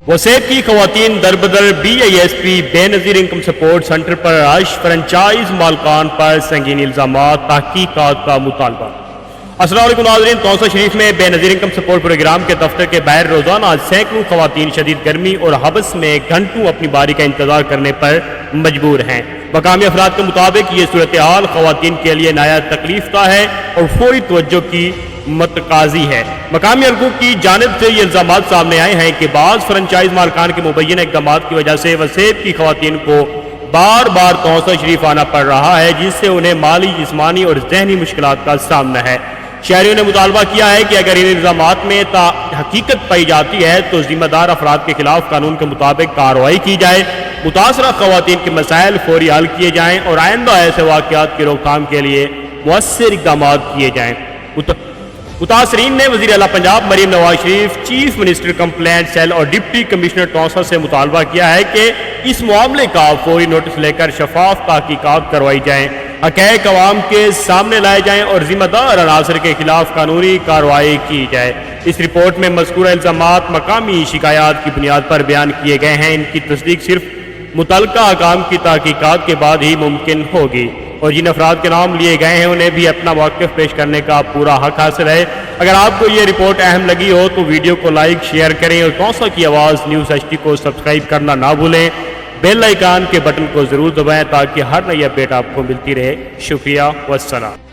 وسیب کی خواتین دربدر BISP بے نظیر انکم سپورٹ سینٹر پر رش، فرنچائز مالکان پر سنگین الزامات، تحقیقات کا مطالبہ۔ السلام علیکم ناظرین، توسہ شریف میں بے نظیر انکم سپورٹ پروگرام کے دفتر کے باہر روزانہ سینکڑوں خواتین شدید گرمی اور حبس میں گھنٹوں اپنی باری کا انتظار کرنے پر مجبور ہیں۔ مقامی افراد کے مطابق یہ صورتحال خواتین کے لیے نہایت تکلیف دہ ہے اور فوری توجہ کی متقاضی ہے۔ مقامی حلقوں کی جانب سے یہ الزامات سامنے آئے ہیں کہ بعض فرنچائز مالکان کے مبینہ اقدامات کی وجہ سے وسیب کی خواتین کو بار بار توسہ شریف آنا پڑ رہا ہے، جس سے انہیں مالی، جسمانی اور ذہنی مشکلات کا سامنا ہے۔ شہریوں نے مطالبہ کیا ہے کہ اگر ان الزامات میں حقیقت پائی جاتی ہے تو ذمہ دار افراد کے خلاف قانون کے مطابق کارروائی کی جائے، متاثرہ خواتین کے مسائل فوری حل کیے جائیں اور آئندہ ایسے واقعات کی روک تھام کے لیے مؤثر اقدامات کیے جائیں۔ متاثرین نے وزیر اعلیٰ Punjab Maryam Nawaz Sharif, chief minister complaint cell اور ڈپٹی کمشنر توسہ سے مطالبہ کیا ہے کہ اس معاملے کا فوری نوٹس لے کر شفاف تحقیقات کروائی جائیں، حقائق عوام کے سامنے لائے جائیں اور ذمہ دار عناصر کے خلاف قانونی کارروائی کی جائے۔ اس رپورٹ میں مذکورہ الزامات مقامی شکایات کی بنیاد پر بیان کیے گئے ہیں۔ ان کی تصدیق صرف متعلقہ حکام کی تحقیقات کے بعد ہی ممکن ہوگی اور جن افراد کے نام لیے گئے ہیں انہیں بھی اپنا موقف پیش کرنے کا پورا حق حاصل ہے۔ اگر آپ کو یہ رپورٹ اہم لگی ہو تو ویڈیو کو لائک، شیئر کریں اور توسہ کی آواز نیوز HD کو سبسکرائب کرنا نہ بھولیں۔ بیل آئیکن کے بٹن کو ضرور دبائیں تاکہ ہر نئی اپڈیٹ آپ کو ملتی رہے۔ شکریہ والسلام۔